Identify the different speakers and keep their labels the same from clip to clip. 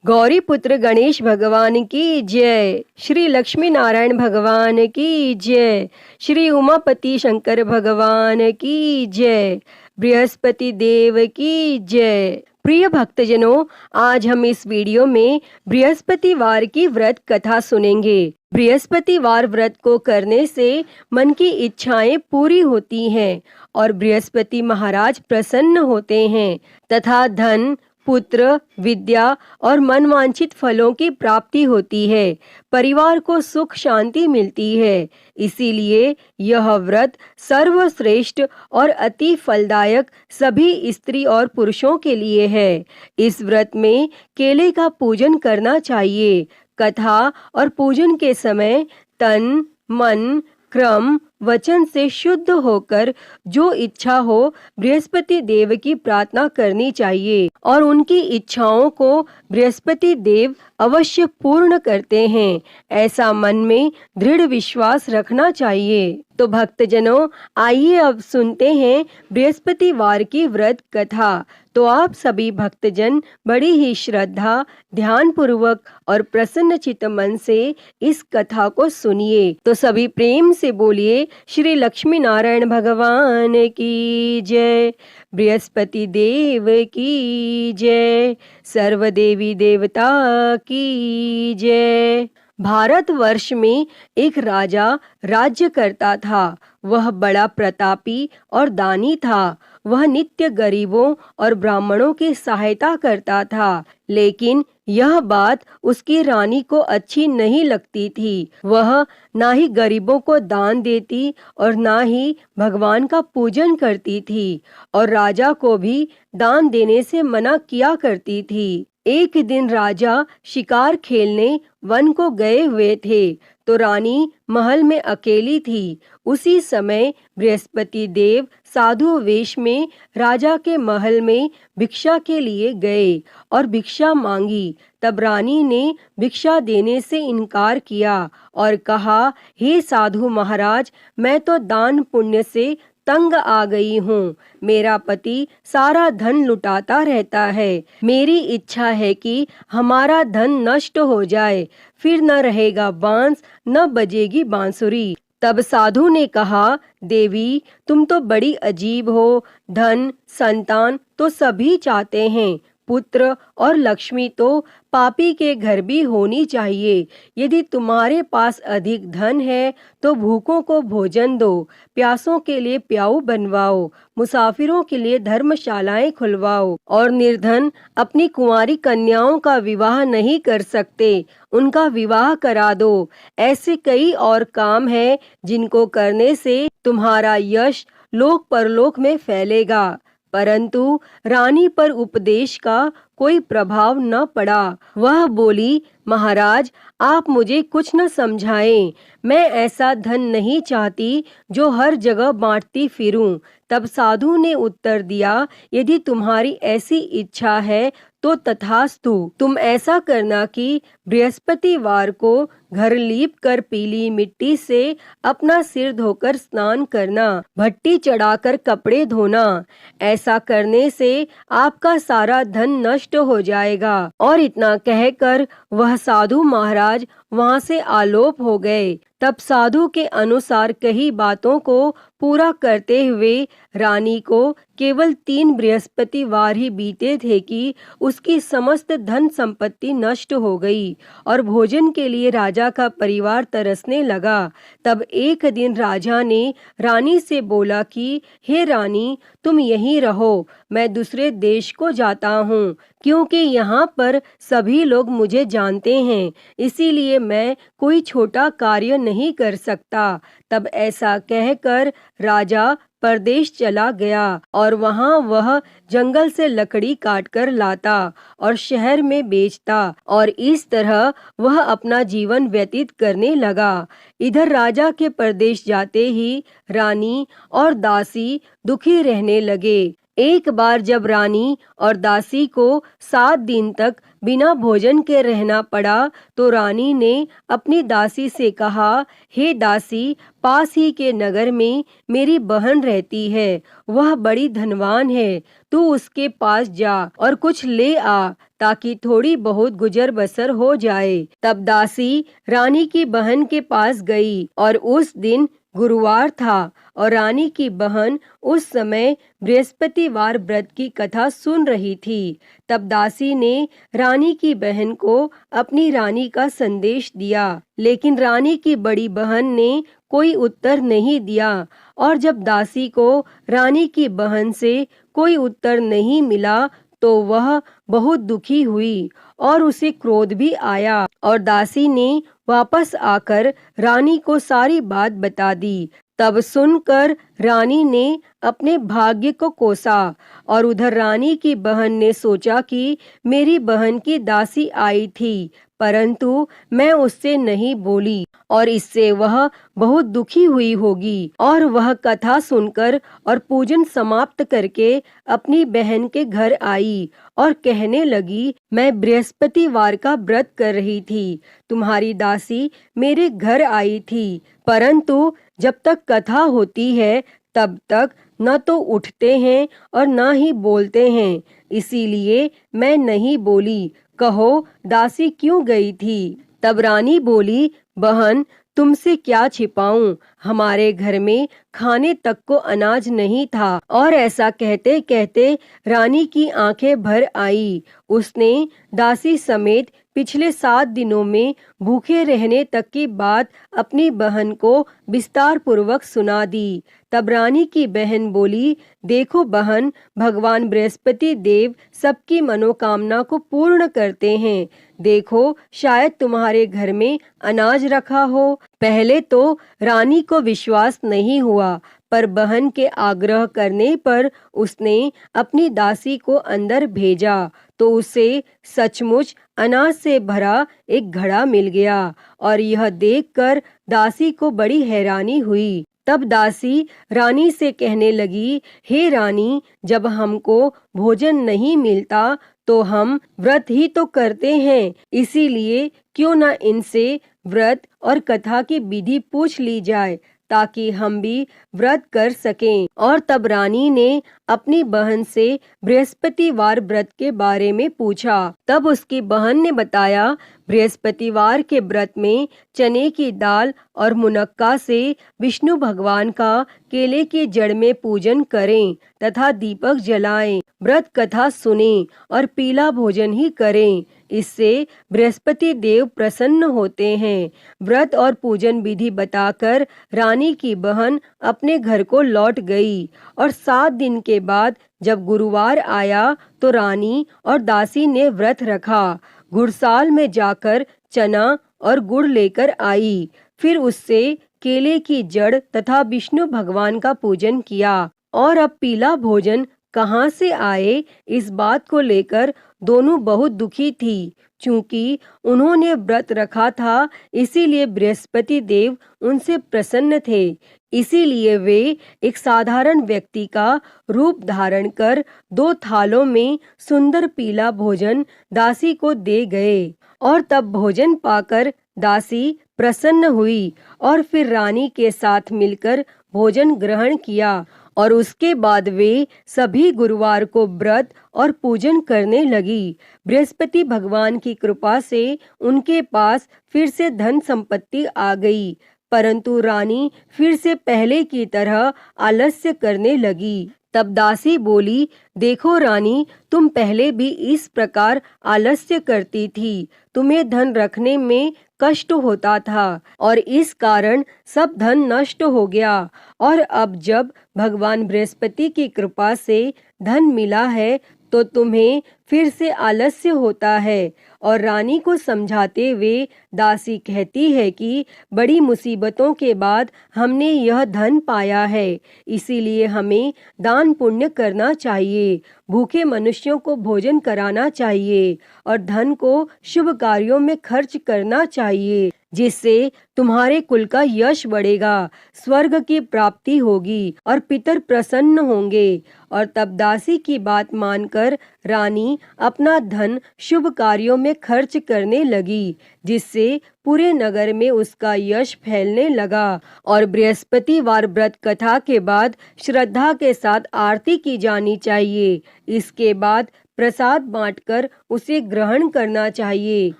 Speaker 1: गौरी पुत्र गणेश भगवान की जय। श्री लक्ष्मी नारायण भगवान की जय। श्री उमापति शंकर भगवान की जय। बृहस्पति देव की जय। प्रिय भक्तजनों, आज हम इस वीडियो में बृहस्पतिवार की व्रत कथा सुनेंगे। बृहस्पतिवार व्रत को करने से मन की इच्छाएं पूरी होती हैं और बृहस्पति महाराज प्रसन्न होते हैं तथा धन, पुत्र, विद्या और मनवांछित फलों की प्राप्ति होती है। परिवार को सुख शांति मिलती है। इसीलिए यह व्रत सर्वश्रेष्ठ और अति फलदायक सभी स्त्री और पुरुषों के लिए है। इस व्रत में केले का पूजन करना चाहिए। कथा और पूजन के समय तन, मन, क्रम, वचन से शुद्ध होकर जो इच्छा हो बृहस्पति देव की प्रार्थना करनी चाहिए और उनकी इच्छाओं को बृहस्पति देव अवश्य पूर्ण करते हैं, ऐसा मन में दृढ़ विश्वास रखना चाहिए। तो भक्तजनों, आइए अब सुनते हैं बृहस्पतिवार की व्रत कथा। तो आप सभी भक्तजन बड़ी ही श्रद्धा, ध्यान पूर्वक और प्रसन्न चित्त मन से इस कथा को सुनिए। तो सभी प्रेम से बोलिए श्री लक्ष्मी नारायण भगवान की जय। बृहस्पति देव की जय। सर्व देवी देवता की जय। भारतवर्ष में एक राजा राज्य करता था। वह बड़ा प्रतापी और दानी था। वह नित्य गरीबों और ब्राह्मणों की सहायता करता था, लेकिन यह बात उसकी रानी को अच्छी नहीं लगती थी। वह ना ही गरीबों को दान देती और ना ही भगवान का पूजन करती थी और राजा को भी दान देने से मना किया करती थी। एक दिन राजा शिकार खेलने वन को गए हुए थे तो रानी महल में अकेली थी। उसी समय बृहस्पति देव साधु वेश में राजा के महल में भिक्षा के लिए गए और भिक्षा मांगी। तब रानी ने भिक्षा देने से इनकार किया और कहा, हे साधु महाराज, मैं तो दान पुण्य से तंग आ गई हूँ। मेरा पति सारा धन लुटाता रहता है। मेरी इच्छा है कि हमारा धन नष्ट हो जाए, फिर न रहेगा बांस, न बजेगी बांसुरी। तब साधु ने कहा, देवी, तुम तो बड़ी अजीब हो। धन, संतान तो सभी चाहते हैं, पुत्र और लक्ष्मी तो पापी के घर भी होनी चाहिए। यदि तुम्हारे पास अधिक धन है तो भूखों को भोजन दो, प्यासों के लिए प्याऊ बनवाओ, मुसाफिरों के लिए धर्मशालाएं खुलवाओ और निर्धन अपनी कुंवारी कन्याओं का विवाह नहीं कर सकते, उनका विवाह करा दो। ऐसे कई और काम हैं जिनको करने से तुम्हारा यश लोक परलोक में फैलेगा। परंतु रानी पर उपदेश का कोई प्रभाव न पड़ा। वह बोली, महाराज, आप मुझे कुछ न समझाएं। मैं ऐसा धन नहीं चाहती जो हर जगह बांटती फिरूं। तब साधु ने उत्तर दिया, यदि तुम्हारी ऐसी इच्छा है तो तथास्तु। तुम ऐसा करना कि बृहस्पतिवार को घर लीप कर पीली मिट्टी से अपना सिर धोकर स्नान करना, भट्टी चढ़ाकर कपड़े धोना। ऐसा करने से आपका सारा धन नष्ट हो जाएगा। और इतना कहकर वह साधु महाराज वहां से आलोप हो गए। तब साधु के अनुसार कही बातों को पूरा करते हुए रानी को केवल 3 बृहस्पतिवार ही बीते थे कि उसकी समस्त धन संपत्ति नष्ट हो गई और भोजन के लिए राजा का परिवार तरसने लगा। तब एक दिन राजा ने रानी से बोला कि हे रानी, तुम यहीं रहो, मैं दूसरे देश को जाता हूँ, क्योंकि यहाँ पर सभी लोग मुझे जानते हैं, इसीलिए मैं कोई छोटा कार्य नहीं कर सकता। तब ऐसा कहकर राजा परदेश चला गया और वहाँ वह जंगल से लकड़ी काटकर लाता और शहर में बेचता और इस तरह वह अपना जीवन व्यतीत करने लगा। इधर राजा के परदेश जाते ही रानी और दासी दुखी रहने लगे। एक बार जब रानी और दासी को 7 दिन तक बिना भोजन के रहना पड़ा तो रानी ने अपनी दासी से कहा, हे दासी, पास ही के नगर में मेरी बहन रहती है, वह बड़ी धनवान है, तू उसके पास जा और कुछ ले आ ताकि थोड़ी बहुत गुजर बसर हो जाए। तब दासी रानी की बहन के पास गई और उस दिन गुरुवार था और रानी की बहन उस समय बृहस्पतिवार व्रत की कथा सुन रही थी। तब दासी ने रानी की बहन को अपनी रानी का संदेश दिया, लेकिन रानी की बड़ी बहन ने कोई उत्तर नहीं दिया। और जब दासी को रानी की बहन से कोई उत्तर नहीं मिला तो वह बहुत दुखी हुई और उसे क्रोध भी आया और दासी ने वापस आकर रानी को सारी बात बता दी। तब सुनकर रानी ने अपने भाग्य को कोसा और उधर रानी की बहन ने सोचा कि मेरी बहन की दासी आई थी, परंतु मैं उससे नहीं बोली और इससे वह बहुत दुखी हुई होगी। और वह कथा सुनकर और पूजन समाप्त करके अपनी बहन के घर आई और कहने लगी, मैं बृहस्पतिवार का व्रत कर रही थी, तुम्हारी दासी मेरे घर आई थी, परंतु जब तक कथा होती है तब तक न तो उठते हैं और न ही बोलते हैं, इसीलिए मैं नहीं बोली। कहो दासी क्यों गई थी? तब रानी बोली, बहन तुमसे क्या छिपाऊं, हमारे घर में खाने तक को अनाज नहीं था। और ऐसा कहते कहते रानी की आंखें भर आई। उसने दासी समेत पिछले 7 दिनों में भूखे रहने तक की बात अपनी बहन को विस्तार पूर्वक सुना दी। तब रानी की बहन बोली, देखो बहन, भगवान बृहस्पति देव सबकी मनोकामना को पूर्ण करते हैं। देखो शायद तुम्हारे घर में अनाज रखा हो। पहले तो रानी को विश्वास नहीं हुआ, पर बहन के आग्रह करने पर उसने अपनी दासी को अंदर भेजा तो उसे सचमुच अनाज से भरा एक घड़ा मिल गया और यह देखकर दासी को बड़ी हैरानी हुई। तब दासी रानी से कहने लगी, हे रानी, जब हमको भोजन नहीं मिलता तो हम व्रत ही तो करते हैं, इसीलिए क्यों न इनसे व्रत और कथा की विधि पूछ ली जाए ताकि हम भी व्रत कर सकें। और तब रानी ने अपनी बहन से बृहस्पतिवार व्रत के बारे में पूछा। तब उसकी बहन ने बताया, बृहस्पतिवार के व्रत में चने की दाल और मुनक्का से विष्णु भगवान का केले की जड़ में पूजन करें तथा दीपक जलाएं, व्रत कथा सुनें और पीला भोजन ही करें, इससे बृहस्पति देव प्रसन्न होते हैं। व्रत और पूजन विधि बताकर रानी की बहन अपने घर को लौट गई और 7 दिन के बाद जब गुरुवार आया तो रानी और दासी ने व्रत रखा। गुड़साल में जाकर चना और गुड़ लेकर आई, फिर उससे केले की जड़ तथा विष्णु भगवान का पूजन किया। और अब पीला भोजन कहाँ से आए, इस बात को लेकर दोनों बहुत दुखी थी। चूंकि उन्होंने व्रत रखा था, इसीलिए बृहस्पति देव उनसे प्रसन्न थे। इसीलिए वे एक साधारण व्यक्ति का रूप धारण कर 2 थालों में सुंदर पीला भोजन दासी को दे गए। और तब भोजन पाकर दासी प्रसन्न हुई और फिर रानी के साथ मिलकर भोजन ग्रहण किया और उसके बाद वे सभी गुरुवार को व्रत और पूजन करने लगी। बृहस्पति भगवान की कृपा से उनके पास फिर से धन संपत्ति आ गई, परंतु रानी फिर से पहले की तरह आलस्य करने लगी। तब दासी बोली, देखो रानी, तुम पहले भी इस प्रकार आलस्य करती थी, तुम्हें धन रखने में कष्ट होता था और इस कारण सब धन नष्ट हो गया। और अब जब भगवान बृहस्पति की कृपा से धन मिला है तो तुम्हें फिर से आलस्य होता है। और रानी को समझाते हुए दासी कहती है कि बड़ी मुसीबतों के बाद हमने यह धन पाया है, इसीलिए हमें दान पुण्य करना चाहिए, भूखे मनुष्यों को भोजन कराना चाहिए और धन को शुभ कार्यों में खर्च करना चाहिए, जिससे तुम्हारे कुल का यश बढ़ेगा, स्वर्ग की प्राप्ति होगी और पितर प्रसन्न होंगे। और तब दासी की बात मानकर रानी अपना धन शुभ कार्यों में खर्च करने लगी, जिससे पूरे नगर में उसका यश फैलने लगा। और बृहस्पतिवार व्रत कथा के बाद श्रद्धा के साथ आरती की जानी चाहिए। इसके बाद प्रसाद बांटकर उसे ग्रहण करना चाहिए।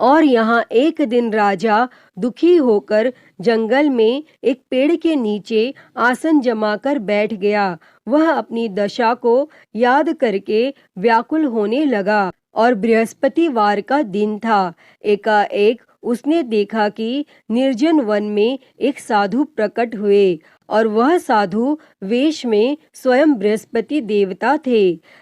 Speaker 1: और यहाँ एक दिन राजा दुखी होकर जंगल में एक पेड़ के नीचे आसन जमाकर बैठ गया। वह अपनी दशा को याद करके व्याकुल होने लगा और बृहस्पतिवार का दिन था। एकाएक उसने देखा कि निर्जन वन में एक साधु प्रकट हुए और वह साधु वेश में स्वयं बृहस्पति देवता थे।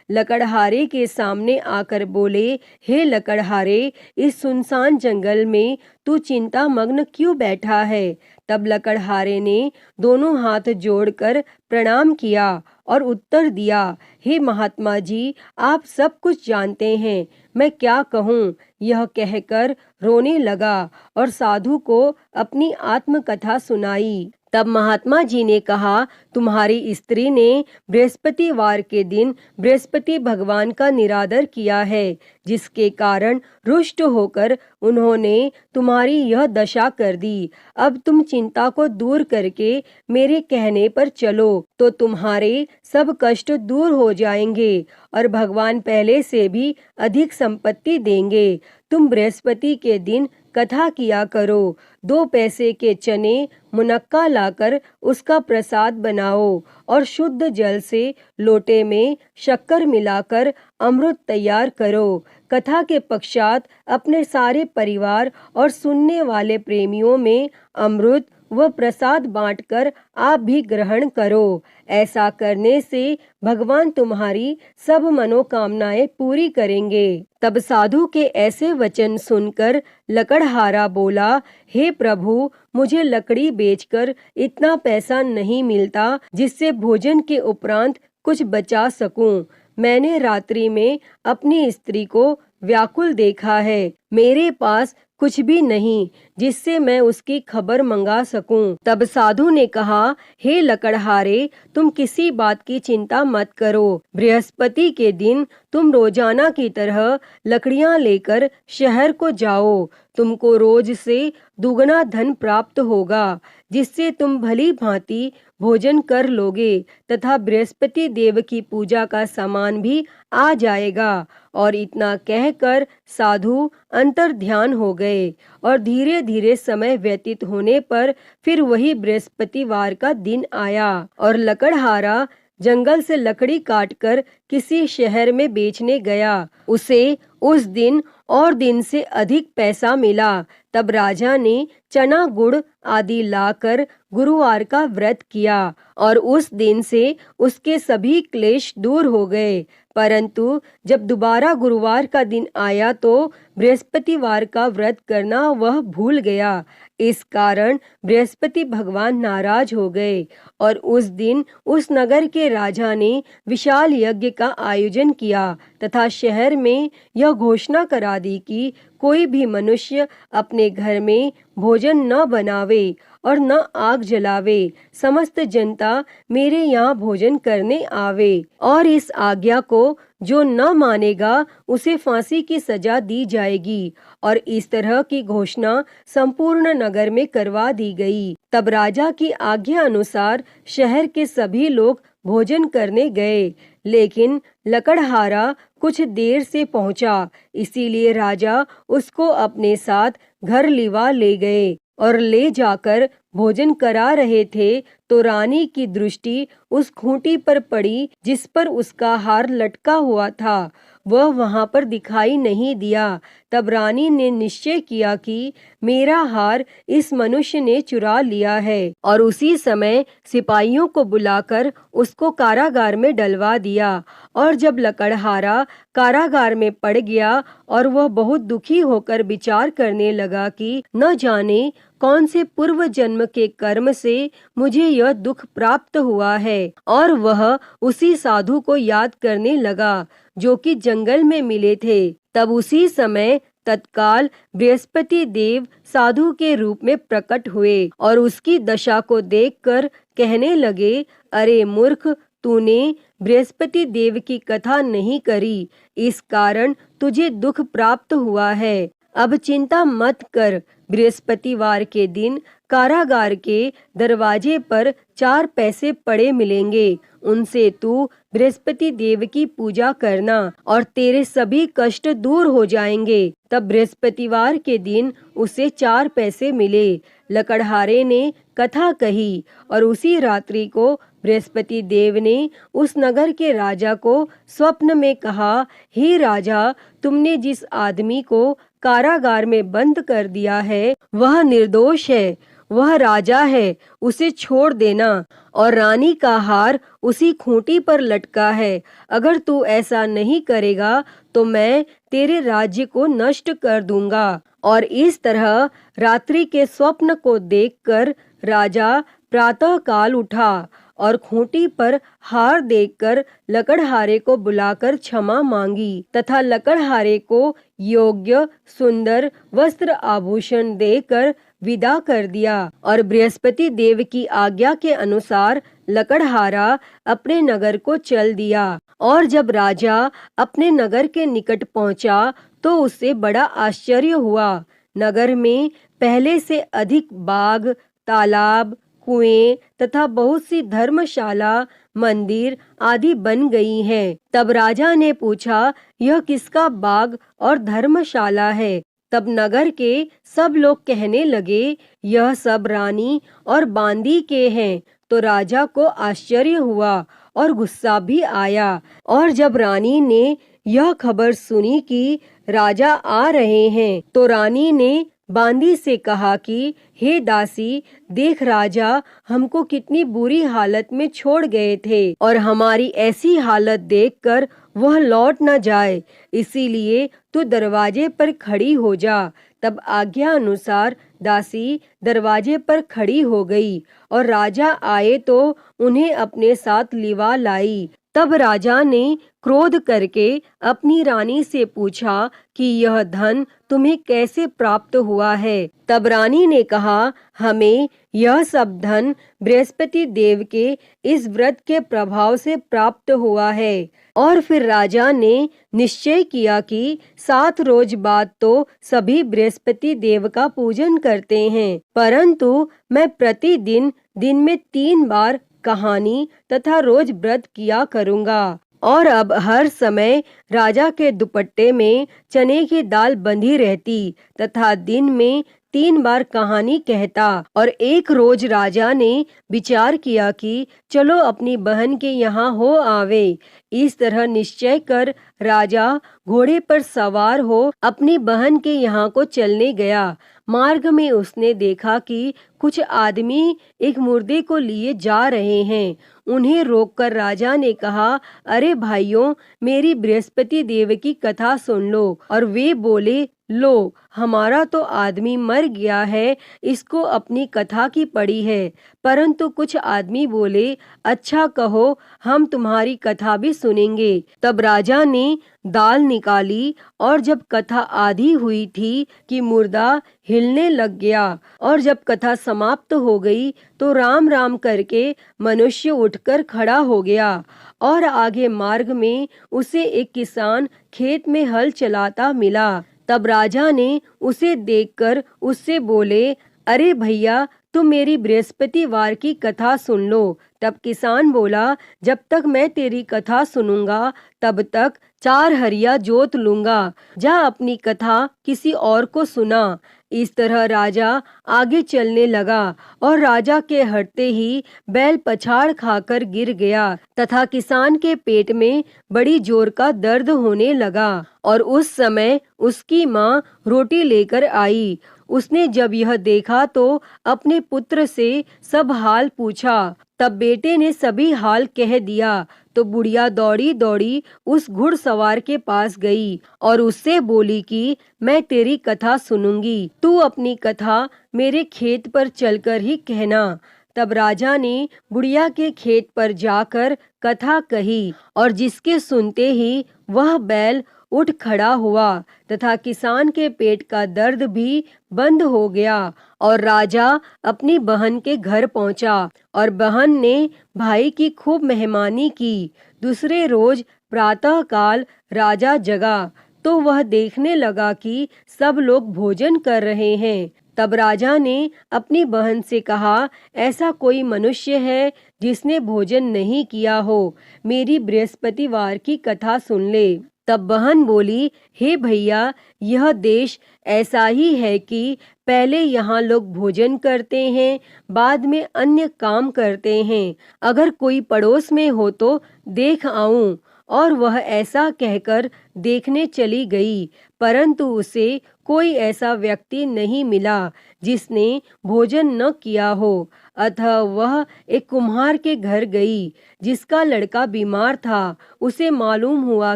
Speaker 1: लकड़हारे के सामने आकर बोले, हे लकड़हारे, इस सुनसान जंगल में तू चिंता मग्न क्यों बैठा है? तब लकड़हारे ने दोनों हाथ जोड़कर प्रणाम किया और उत्तर दिया, हे महात्मा जी, आप सब कुछ जानते हैं, मैं क्या कहूँ? यह कहकर रोने लगा और साधु को अपनी आत्मकथा सुनाई। तब महात्मा जी ने कहा, तुम्हारी स्त्री ने बृहस्पतिवार के दिन बृहस्पति भगवान का निरादर किया है, जिसके कारण रुष्ट होकर उन्होंने तुम्हारी यह दशा कर दी। अब तुम चिंता को दूर करके मेरे कहने पर चलो तो तुम्हारे सब कष्ट दूर हो जाएंगे और भगवान पहले से भी अधिक संपत्ति देंगे। तुम बृहस्पति के दिन कथा किया करो। 2 पैसे के चने मुनक्का लाकर उसका प्रसाद बनाओ और शुद्ध जल से लोटे में शक्कर मिलाकर अमृत तैयार करो। कथा के पश्चात अपने सारे परिवार और सुनने वाले प्रेमियों में अमृत व प्रसाद बांटकर आप भी ग्रहण करो। ऐसा करने से भगवान तुम्हारी सब मनोकामनाएं पूरी करेंगे। तब साधु के ऐसे वचन सुनकर लकड़हारा बोला, हे प्रभु, मुझे लकड़ी बेचकर इतना पैसा नहीं मिलता जिससे भोजन के उपरांत कुछ बचा सकूं। मैंने रात्रि में अपनी स्त्री को व्याकुल देखा है। मेरे पास कुछ भी नहीं जिससे मैं उसकी खबर मंगा सकूं। तब साधु ने कहा, हे लकड़हारे, तुम किसी बात की चिंता मत करो। बृहस्पति के दिन तुम रोजाना की तरह लकड़ियां लेकर शहर को जाओ। तुमको रोज से दुगना धन प्राप्त होगा, जिससे तुम भली भांति भोजन कर लोगे तथा बृहस्पति देव की पूजा का सामान भी आ जाएगा। और इतना कहकर साधु अंतर ध्यान हो गए और धीरे धीरे समय व्यतीत होने पर फिर वही बृहस्पतिवार का दिन आया और लकड़हारा जंगल से लकड़ी काटकर किसी शहर में बेचने गया। उसे उस दिन और दिन से अधिक पैसा मिला। तब राजा ने चना गुड़ आदि लाकर गुरुवार का व्रत किया और उस दिन से उसके सभी क्लेश दूर हो गए। परंतु जब दोबारा गुरुवार का दिन आया तो बृहस्पतिवार का व्रत करना वह भूल गया। इस कारण बृहस्पति भगवान नाराज हो गए और उस दिन उस नगर के राजा ने विशाल यज्ञ का आयोजन किया तथा शहर में यह घोषणा करा दी कि कोई भी मनुष्य अपने घर में भोजन न बनावे और न आग जलावे। समस्त जनता मेरे यहाँ भोजन करने आवे और इस आज्ञा को जो न मानेगा उसे फांसी की सजा दी जाएगी। और इस तरह की घोषणा संपूर्ण नगर में करवा दी गई। तब राजा की आज्ञा अनुसार शहर के सभी लोग भोजन करने गए, लेकिन लकड़हारा कुछ देर से पहुंचा, इसीलिए राजा उसको अपने साथ घर लिवा ले गए और ले जाकर भोजन करा रहे थे तो रानी की दृष्टि उस खूंटी पर पड़ी जिस पर उसका हार लटका हुआ था। वह वहां पर दिखाई नहीं दिया। तब रानी ने निश्चय किया कि मेरा हार इस मनुष्य ने चुरा लिया है और उसी समय सिपाहियों को बुलाकर उसको कारागार में डलवा दिया। और जब लकड़हारा कारागार में पड़ गया और वह बहुत दुखी होकर विचार करने लगा कि न जाने कौन से पूर्व जन्म के कर्म से मुझे यह दुख प्राप्त हुआ है, और वह उसी साधु को याद करने लगा जो कि जंगल में मिले थे। तब उसी समय तत्काल बृहस्पति देव साधु के रूप में प्रकट हुए और उसकी दशा को देखकर कहने लगे, अरे मूर्ख, तूने बृहस्पति देव की कथा नहीं करी, इस कारण तुझे दुख प्राप्त हुआ है। अब चिंता मत कर, बृहस्पतिवार के दिन कारागार के दरवाजे पर 4 पैसे पड़े मिलेंगे, उनसे तू बृहस्पति देव की पूजा करना और तेरे सभी कष्ट दूर हो जाएंगे। तब बृहस्पतिवार के दिन उसे 4 पैसे मिले। लकड़हारे ने कथा कही और उसी रात्रि को बृहस्पति देव ने उस नगर के राजा को स्वप्न में कहा, हे राजा, तुमने जिस आदमी को कारागार में बंद कर दिया है वह निर्दोष है, वह राजा है, उसे छोड़ देना। और रानी का हार उसी खूंटी पर लटका है। अगर तू ऐसा नहीं करेगा तो मैं तेरे राज्य को नष्ट कर दूंगा। और इस तरह रात्रि के स्वप्न को देखकर राजा प्रातः काल उठा और खूंटी पर हार देखकर लकड़हारे को बुलाकर क्षमा मांगी तथा लकड़हारे को योग्य सुंदर वस्त्र आभूषण देकर विदा कर दिया। और बृहस्पति देव की आज्ञा के अनुसार लकड़हारा अपने नगर को चल दिया। और जब राजा अपने नगर के निकट पहुंचा तो उसे बड़ा आश्चर्य हुआ। नगर में पहले से अधिक बाग, तालाब, कुएं तथा बहुत सी धर्मशाला, मंदिर आदि बन गई हैं। तब राजा ने पूछा, यह किसका बाग और धर्मशाला है? तब नगर के सब लोग कहने लगे, यह सब रानी और बांदी के हैं। तो राजा को आश्चर्य हुआ और गुस्सा भी आया। और जब रानी ने यह खबर सुनी कि राजा आ रहे हैं तो रानी ने बांदी से कहा कि हे दासी, देख राजा हमको कितनी बुरी हालत में छोड़ गए थे और हमारी ऐसी हालत देखकर वह लौट न जाए, इसीलिए तू दरवाजे पर खड़ी हो जा। तब आज्ञा अनुसार दासी दरवाजे पर खड़ी हो गई और राजा आए तो उन्हें अपने साथ लिवा लाई। तब राजा ने क्रोध करके अपनी रानी से पूछा कि यह धन तुम्हें कैसे प्राप्त हुआ है? तब रानी ने कहा, हमें यह सब धन बृहस्पति देव के इस व्रत के प्रभाव से प्राप्त हुआ है। और फिर राजा ने निश्चय किया कि 7 रोज बाद तो सभी बृहस्पति देव का पूजन करते हैं, परंतु मैं प्रतिदिन दिन में 3 बार कहानी तथा रोज व्रत किया करूँगा। और अब हर समय राजा के दुपट्टे में चने की दाल बंधी रहती तथा दिन में 3 बार कहानी कहता। और एक रोज राजा ने विचार किया कि चलो अपनी बहन के यहाँ हो आवे। इस तरह निश्चय कर राजा घोड़े पर सवार हो अपनी बहन के यहाँ को चलने गया। मार्ग में उसने देखा कि कुछ आदमी एक मुर्दे को लिए जा रहे हैं। उन्हें रोककर राजा ने कहा, अरे भाइयों, मेरी बृहस्पति देव की कथा सुन लो। और वे बोले, लो, हमारा तो आदमी मर गया है, इसको अपनी कथा की पड़ी है। परंतु कुछ आदमी बोले, अच्छा कहो, हम तुम्हारी कथा भी सुनेंगे। तब राजा ने दाल निकाली और जब कथा आधी हुई थी कि मुर्दा हिलने लग गया। और जब कथा समाप्त हो गई तो राम राम करके मनुष्य उठकर खड़ा हो गया। और आगे मार्ग में उसे एक किसान खेत में हल चलाता मिला। तब राजा ने उसे देखकर उससे बोले, अरे भैया, तुम मेरी बृहस्पतिवार की कथा सुन लो। तब किसान बोला, जब तक मैं तेरी कथा सुनूंगा तब तक 4 हरिया जोत लूंगा। जा अपनी कथा किसी और को सुना। इस तरह राजा आगे चलने लगा और राजा के हटते ही बैल पछाड़ खाकर गिर गया तथा किसान के पेट में बड़ी जोर का दर्द होने लगा। और उस समय उसकी माँ रोटी लेकर आई। उसने जब यह देखा तो अपने पुत्र से सब हाल पूछा। तब बेटे ने सभी हाल कह दिया। तो बुढ़िया दौड़ी दौड़ी उस घुड़सवार के पास गई और उससे बोली कि मैं तेरी कथा सुनूंगी, तू अपनी कथा मेरे खेत पर चलकर ही कहना। तब राजा ने बुढ़िया के खेत पर जाकर कथा कही और जिसके सुनते ही वह बैल उठ खड़ा हुआ तथा किसान के पेट का दर्द भी बंद हो गया। और राजा अपनी बहन के घर पहुंचा और बहन ने भाई की खूब मेहमानी की। दूसरे रोज प्रातः काल राजा जगा तो वह देखने लगा कि सब लोग भोजन कर रहे हैं। तब राजा ने अपनी बहन से कहा, ऐसा कोई मनुष्य है जिसने भोजन नहीं किया हो, मेरी बृहस्पतिवार की कथा सुन ले। तब बहन बोली, हे भैया, यह देश ऐसा ही है कि पहले यहाँ लोग भोजन करते हैं, बाद में अन्य काम करते हैं। अगर कोई पड़ोस में हो तो देख आऊं। और वह ऐसा कहकर देखने चली गई, परंतु उसे कोई ऐसा व्यक्ति नहीं मिला जिसने भोजन न किया हो। अतः वह एक कुम्हार के घर गई जिसका लड़का बीमार था। उसे मालूम हुआ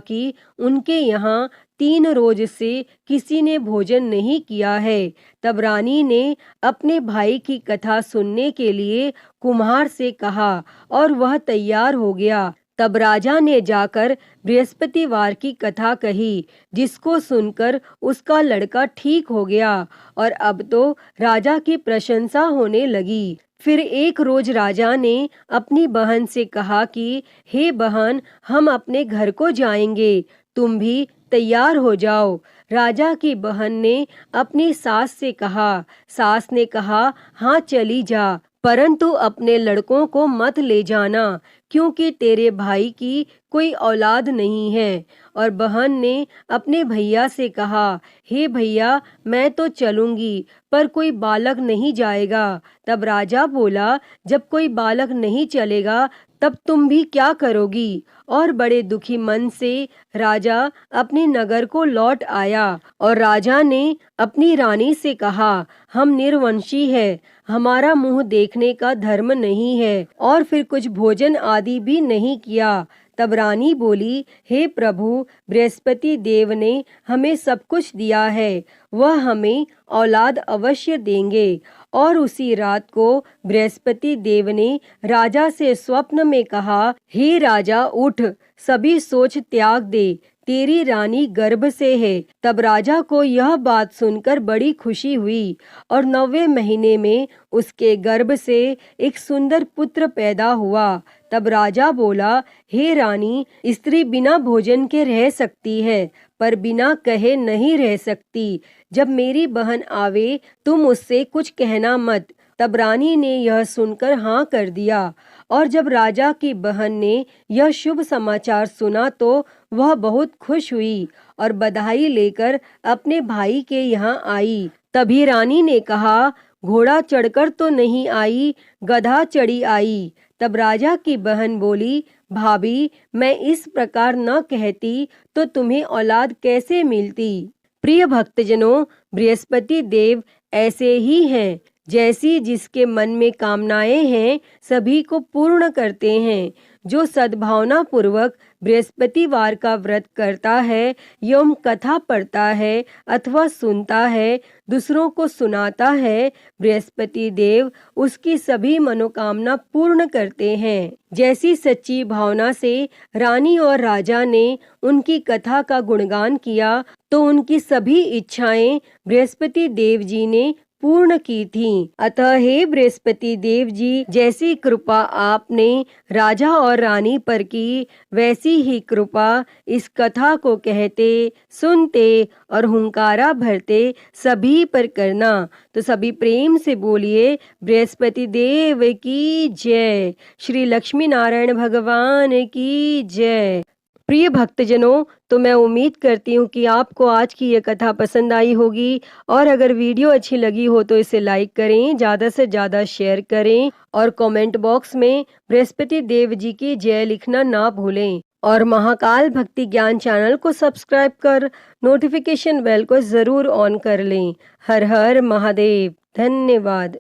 Speaker 1: कि उनके यहाँ 3 रोज से किसी ने भोजन नहीं किया है। तब रानी ने अपने भाई की कथा सुनने के लिए कुम्हार से कहा और वह तैयार हो गया। तब राजा ने जाकर बृहस्पतिवार की कथा कही, जिसको सुनकर उसका लड़का ठीक हो गया और अब तो राजा की प्रशंसा होने लगी। फिर एक रोज राजा ने अपनी बहन से कहा कि हे बहन, हम अपने घर को जाएंगे, तुम भी तैयार हो जाओ। राजा की बहन ने अपनी सास से कहा। सास ने कहा, हाँ चली जा, परंतु अपने लड़कों को मत ले जाना, क्योंकि तेरे भाई की कोई औलाद नहीं है। और बहन ने अपने भैया से कहा, हे भैया, मैं तो चलूंगी, पर कोई बालक नहीं जाएगा। तब राजा बोला, जब कोई बालक नहीं चलेगा तब तुम भी क्या करोगी? और बड़े दुखी मन से राजा अपने नगर को लौट आया। और राजा ने अपनी रानी से कहा, हम निर्वंशी है, हमारा मुंह देखने का धर्म नहीं है। और फिर कुछ भोजन आदि भी नहीं किया। तब रानी बोली, हे प्रभु, बृहस्पति देव ने हमें सब कुछ दिया है, वह हमें औलाद अवश्य देंगे। और उसी रात को बृहस्पति देव ने राजा से स्वप्न में कहा, हे राजा, उठ, सभी सोच त्याग दे, तेरी रानी गर्भ से है। तब राजा को यह बात सुनकर बड़ी खुशी हुई और 9वें महीने में उसके गर्भ से एक सुंदर पुत्र पैदा हुआ। तब राजा बोला, हे रानी, स्त्री बिना भोजन के रह सकती है, पर बिना कहे नहीं रह सकती। जब मेरी बहन आवे तुम उससे कुछ कहना मत। तब रानी ने यह सुनकर हाँ कर दिया। और जब राजा की बहन ने यह शुभ समाचार सुना तो वह बहुत खुश हुई और बधाई लेकर अपने भाई के यहाँ आई। तभी रानी ने कहा, घोड़ा चढ़कर तो नहीं आई, गधा चढ़ी आई। तब राजा की बहन बोली, भाभी, मैं इस प्रकार न कहती तो तुम्हें औलाद कैसे मिलती। प्रिय भक्तजनों, बृहस्पति देव ऐसे ही हैं, जैसी जिसके मन में कामनाएं हैं सभी को पूर्ण करते हैं। जो सद्भावना पूर्वक बृहस्पतिवार का व्रत करता है एवं कथा पढ़ता है अथवा सुनता है, दूसरों को सुनाता है, बृहस्पति देव उसकी सभी मनोकामना पूर्ण करते हैं। जैसी सच्ची भावना से रानी और राजा ने उनकी कथा का गुणगान किया तो उनकी सभी इच्छाएं बृहस्पति देव जी ने पूर्ण की थीं। अतः हे बृहस्पति देव जी, जैसी कृपा आपने राजा और रानी पर की, वैसी ही कृपा इस कथा को कहते, सुनते और हुंकारा भरते सभी पर करना। तो सभी प्रेम से बोलिए, बृहस्पति देव की जय, श्री लक्ष्मी नारायण भगवान की जय। प्रिय भक्तजनों, तो मैं उम्मीद करती हूँ कि आपको आज की ये कथा पसंद आई होगी। और अगर वीडियो अच्छी लगी हो तो इसे लाइक करें, ज़्यादा से ज़्यादा शेयर करें और कमेंट बॉक्स में बृहस्पति देव जी की जय लिखना ना भूलें। और महाकाल भक्ति ज्ञान चैनल को सब्सक्राइब कर नोटिफिकेशन बेल को ज़रूर ऑन कर लें। हर हर महादेव। धन्यवाद।